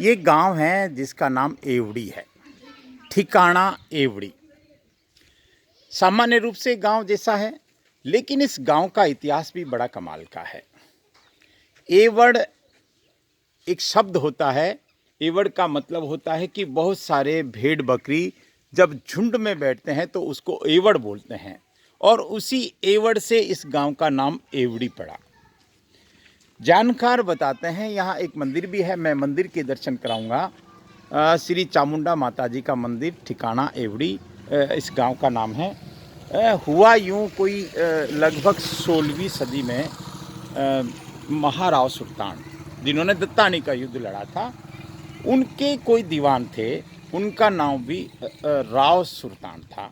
ये गांव है जिसका नाम एवड़ी है। ठिकाना एवड़ी। सामान्य रूप से गांव जैसा है, लेकिन इस गांव का इतिहास भी बड़ा कमाल का है। एवड़ एक शब्द होता है। एवड़ का मतलब होता है कि बहुत सारे भेड़ बकरी जब झुंड में बैठते हैं तो उसको एवड़ बोलते हैं, और उसी एवड़ से इस गांव का नाम एवड़ी पड़ा। जानकार बताते हैं यहाँ एक मंदिर भी है, मैं मंदिर के दर्शन कराऊंगा। श्री चामुंडा माता जी का मंदिर, ठिकाना एवड़ी इस गांव का नाम है। हुआ यूं कोई लगभग 16वीं सदी में महाराव सुल्तान, जिन्होंने दत्तानी का युद्ध लड़ा था, उनके कोई दीवान थे, उनका नाम भी राव सुल्तान था।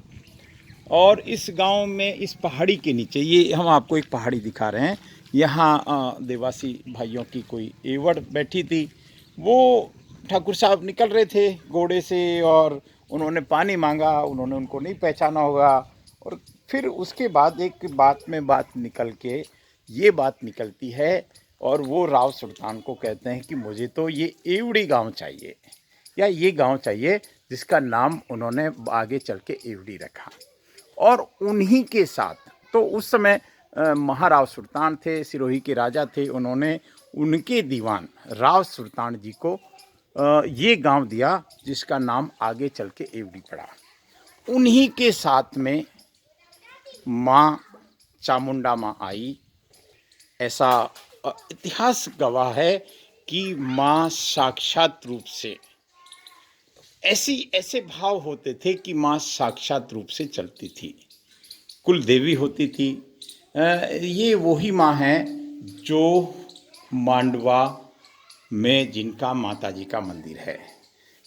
और इस गांव में इस पहाड़ी के नीचे, ये हम आपको एक पहाड़ी दिखा रहे हैं, यहाँ देवासी भाइयों की कोई एवड़ बैठी थी। वो ठाकुर साहब निकल रहे थे घोड़े से और उन्होंने पानी मांगा, उन्होंने उनको नहीं पहचाना होगा, और फिर उसके बाद एक बात में बात निकल के ये बात निकलती है, और वो राव सुल्तान को कहते हैं कि मुझे तो ये एवड़ी गांव चाहिए, या ये गांव चाहिए, जिसका नाम उन्होंने आगे चल के एवड़ी रखा। और उन्हीं के साथ, तो उस समय महाराव सुल्तान थे, सिरोही के राजा थे, उन्होंने उनके दीवान राव सुल्तान जी को ये गांव दिया, जिसका नाम आगे चल के एवड़ी पड़ा। उन्हीं के साथ में माँ चामुंडा माँ आई। ऐसा इतिहास गवाह है कि माँ साक्षात रूप से, ऐसे भाव होते थे कि माँ साक्षात रूप से चलती थी, कुल देवी होती थी। ये वही माँ है जो मांडवा में जिनका माता जी का मंदिर है,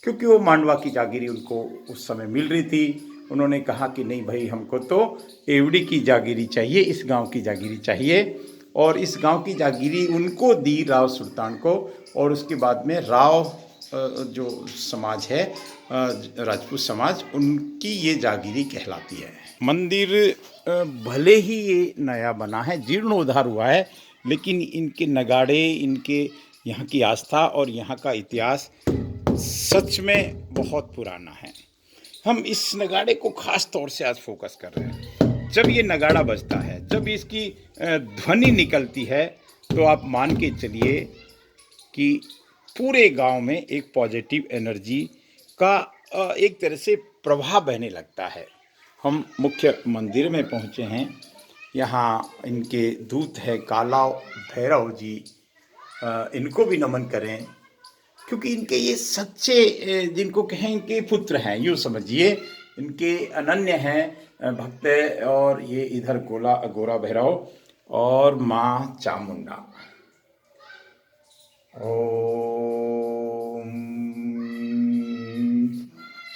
क्योंकि वो मांडवा की जागीरी उनको उस समय मिल रही थी। उन्होंने कहा कि नहीं भाई, हमको तो एवड़ी की जागीरी चाहिए, इस गांव की जागीरी चाहिए, और इस गांव की जागीरी उनको दी राव सुल्तान को। और उसके बाद में राव जो समाज है, राजपूत समाज, उनकी ये जागीरी कहलाती है। मंदिर भले ही ये नया बना है, जीर्णोद्धार हुआ है, लेकिन इनके नगाड़े, इनके यहाँ की आस्था और यहाँ का इतिहास सच में बहुत पुराना है। हम इस नगाड़े को खास तौर से आज फोकस कर रहे हैं। जब ये नगाड़ा बजता है, जब इसकी ध्वनि निकलती है, तो आप मान के चलिए कि पूरे गांव में एक पॉजिटिव एनर्जी का एक तरह से प्रभाव बहने लगता है। हम मुख्य मंदिर में पहुंचे हैं। यहाँ इनके दूत है काला भैरव जी, इनको भी नमन करें, क्योंकि इनके ये सच्चे, जिनको कहें इनके पुत्र हैं, यूँ समझिए, इनके अनन्य हैं भक्त। और ये इधर गोरा भैरव और माँ चामुंडा। ओम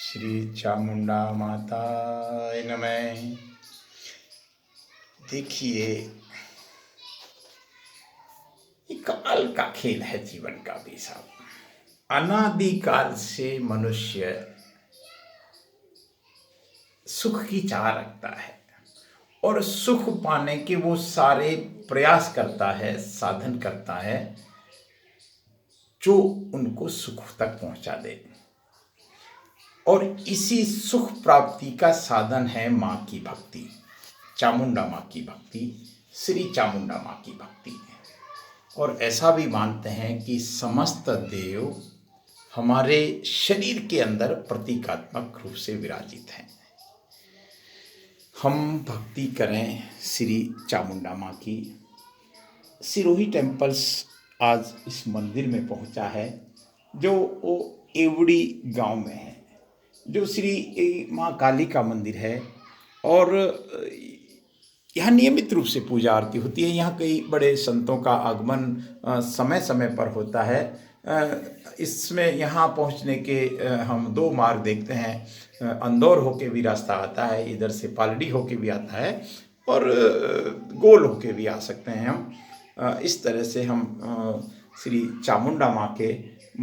श्री चामुंडा माता नमः। देखिए, ये कमाल का खेल है जीवन का भी साहब। अनादिकाल से मनुष्य सुख की चाह रखता है, और सुख पाने के वो सारे प्रयास करता है, साधन करता है, जो उनको सुख तक पहुंचा दे। और इसी सुख प्राप्ति का साधन है माँ की भक्ति, चामुंडा माँ की भक्ति, श्री चामुंडा माँ की भक्ति। और ऐसा भी मानते हैं कि समस्त देव हमारे शरीर के अंदर प्रतीकात्मक रूप से विराजित हैं। हम भक्ति करें श्री चामुंडा माँ की। सिरोही टेम्पल्स आज इस मंदिर में पहुंचा है, जो वो एवड़ी गांव में है, जो श्री माँ काली का मंदिर है। और यहाँ नियमित रूप से पूजा आरती होती है। यहाँ कई बड़े संतों का आगमन समय समय पर होता है। इसमें यहाँ पहुँचने के हम दो मार्ग देखते हैं। अंदौर होके भी रास्ता आता है, इधर से पालड़ी होके भी आता है, और गोल होके भी आ सकते हैं हम। इस तरह से हम श्री चामुंडा माँ के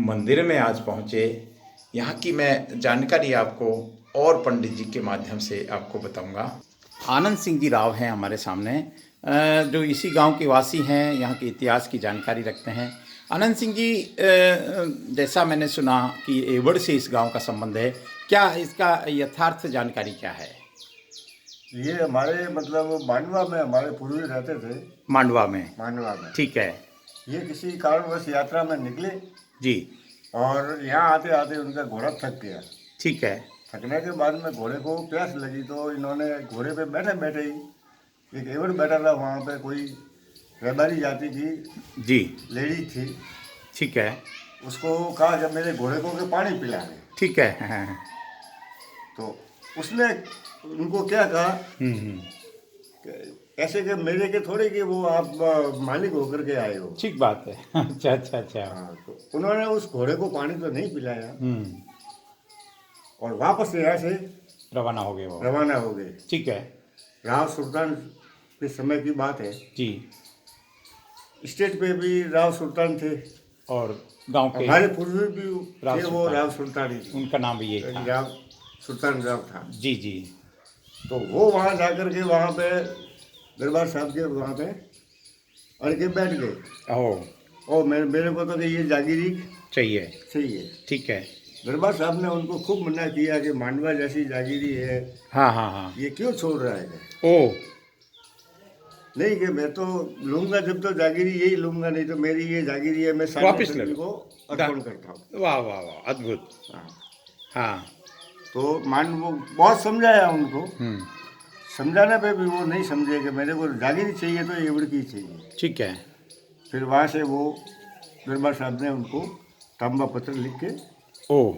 मंदिर में आज पहुँचे। यहाँ की मैं जानकारी आपको और पंडित जी के माध्यम से आपको बताऊंगा। आनंद सिंह जी राव हैं हमारे सामने, जो इसी गांव के वासी हैं, यहाँ के इतिहास की जानकारी रखते हैं। आनंद सिंह जी, जैसा मैंने सुना कि एवड़ से इस गांव का संबंध है, क्या इसका यथार्थ जानकारी क्या है? ये हमारे मतलब मांडवा में हमारे पूर्वज रहते थे। मांडवा में? मांडवा में ठीक है ये किसी कारणवश यात्रा में निकले जी। और यहाँ आते आते उनका घोड़ा थक गया। ठीक है। थकने के बाद में घोड़े को प्यास लगी तो इन्होंने घोड़े पे बैठे बैठे ही एक एवड़ बैठा था, वहाँ पे कोई रबारी जाति की जी। लेडी थी। ठीक है। उसको कहा कि मेरे घोड़े को के पानी पिला दे। ठीक है। हाँ। तो उसने उनको क्या कहा हम्म। कि ऐसे कि मेरे के थोड़े कि वो आप मालिक होकर के आए हो। ठीक बात है। अच्छा अच्छा अच्छा। हाँ, तो उन्होंने उस घोड़े को पानी तो नहीं पिलाया और वापस यहाँ से रवाना हो गए वो। रवाना हो गए। ठीक है। राव सुल्तान के समय की बात है जी। स्टेट पे भी राव सुल्तान थे और गांव के हमारे पूर्वज भी राव थे, वो सुल्तान। राव सुल्तान ही थे। उनका नाम भी ये था। राव सुल्तान राव था। जी जी। तो वो वहाँ जाकर के वहाँ पे दरबार साहब के वहाँ पे अड़ के बैठ गए। ओह। और मेरे को तो कि ये जागीरी चाहिए। चाहिए। ठीक है। दरबार साहब ने उनको खूब मना किया कि मांडवा जैसी जागीरी है, हाँ हाँ हाँ। ये क्यों छोड़ रहा है। ओह। नहीं कि मैं तो लूंगा, जब तो जागीरी यही लूंगा, नहीं तो मेरी ये जागीरी है, मैं वापस सारे ले लो। को अर्पण करता हूँ। वाह वाह वाह, अद्भुत। हाँ। हाँ। तो मान वो बहुत समझाया उनको, समझाने पे भी वो नहीं समझे कि मेरे को जागीरी चाहिए तो एवड़ की चाहिए। ठीक है। फिर वहाँ से वो दरबार साहब ने उनको तांबा पत्र लिख के ओह।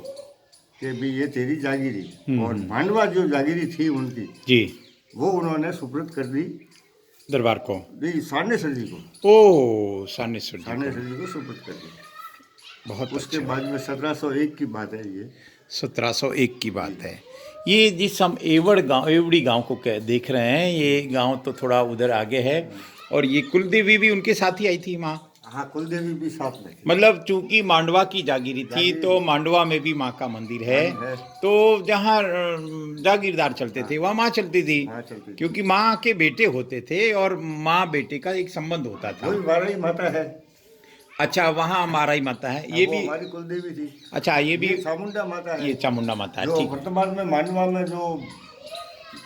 कि भी ये तेरी जागीरी, और मांडवा जो जागीरी थी उनकी जी। वो उन्होंने सुपुर्द कर दी दरबार को। सानेसर जी को। ओह, सानेश्वर जी सानेसर को। जी को सुपुर्द कर दी। बहुत उसके अच्छे। बाद में 1701 की बात है ये। 1701 की बात है ये। जिस हम एवड़ी गांव को देख रहे हैं, ये गांव तो थोड़ा उधर आगे है, और ये कुलदेवी भी उनके साथ ही आई थी माँ। हाँ, कुलदेवी भी साथ में थी। मतलब चूंकि मांडवा की जागीरी थी तो मांडवा में भी माँ का मंदिर है। तो जहाँ जागीरदार चलते थे वहाँ माँ चलती थी, क्योंकि माँ के बेटे होते थे और माँ बेटे का एक संबंध होता था। वही वाराही माता है। अच्छा, वहाँ माराई माता है, ये भी हमारी कुलदेवी थी। अच्छा, ये भी चामुंडा माता है। ये चामुंडा माता है। जो ठीक। वर्तमान में मांडवा में जो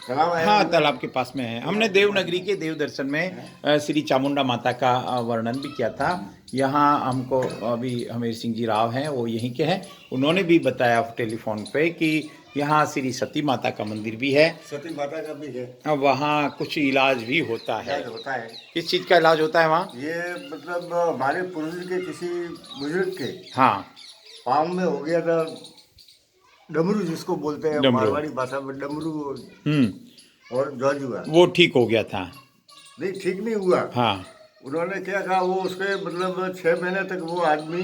तालाब है, हाँ, तालाब के पास में है। हमने देवनगरी के देव दर्शन में श्री चामुंडा माता का वर्णन भी किया था। यहाँ हमको अभी हमीर सिंह जी राव हैं, वो यहीं के हैं, उन्होंने भी बताया टेलीफोन पे कि यहाँ श्री सती माता का मंदिर भी है। सती माता का भी है। अब वहाँ कुछ इलाज भी होता है। इलाज होता है। किस चीज़ का इलाज होता है वहाँ? ये मतलब हमारे पूर्वज के किसी बुजुर्ग के हाँ। पाँव में हो गया था डमरू, जिसको बोलते हैं मारवाड़ी भाषा में डमरू, और जौजुआ। वो ठीक हो गया था? नहीं, ठीक नहीं हुआ। हाँ। उन्होंने क्या कहा, वो उसके मतलब 6 महीने तक वो आदमी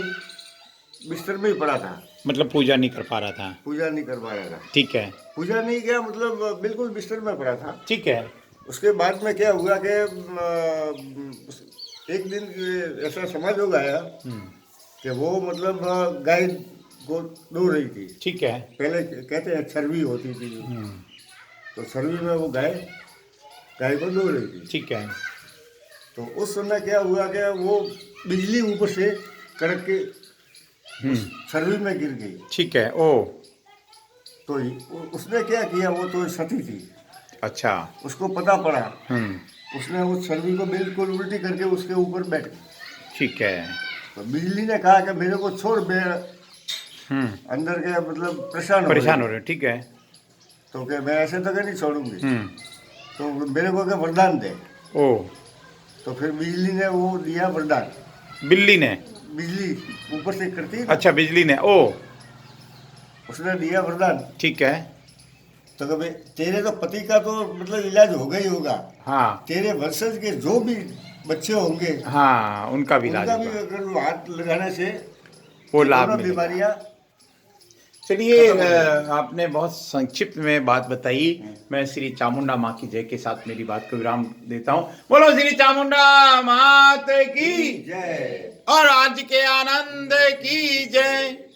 बिस्तर में ही पड़ा था। मतलब पूजा नहीं कर पा रहा था? पूजा नहीं कर पा रहा था। ठीक है। पूजा नहीं किया, मतलब बिल्कुल बिस्तर में पड़ा था। ठीक है। उसके बाद में क्या हुआ कि एक दिन ऐसा समझ हो गया कि वो मतलब गाय को दो रही थी। ठीक है। पहले कहते हैं छरवी होती थी, तो छरवी में वो गाय को दो रही थी। ठीक है। तो उस समय क्या हुआ कि वो बिजली ऊपर से कड़क के छरवी में गिर गई। ठीक है। ओ। तो उसने क्या किया, वो तो सती थी। अच्छा। उसको पता पड़ा, उसने उस छरवी को बिल्कुल उल्टी करके उसके ऊपर बैठ गई। ठीक है। तो बिजली ने कहा कि मेरे को छोड़, मैं अंदर के मतलब परेशान हो रहे। ठीक है। तो क्या मैं ऐसे तो क्या नहीं छोड़ूंगी, तो मेरे को क्या वरदान दे। ओ। तो फिर बिजली ने वो दिया वरदान। बिल्ली ने? बिजली ऊपर से करती है। अच्छा, बिजली ने। ओ। उसने दिया वरदान। ठीक है। तो कभी तेरे तो पति का तो मतलब इलाज होगा ही होगा। हाँ। तेरे वंशज के जो भी बच्चे होंगे, हाँ, उनका भी इलाज उनका भी होगा। अगर हाथ लगाने से वो लाभ दोनों बीमारियां। चलिए, आपने बहुत संक्षिप्त में बात बताई। मैं श्री चामुंडा माँ की जय के साथ मेरी बात को विराम देता हूँ। बोलो श्री चामुंडा मात की जय, और आज के आनंद की जय।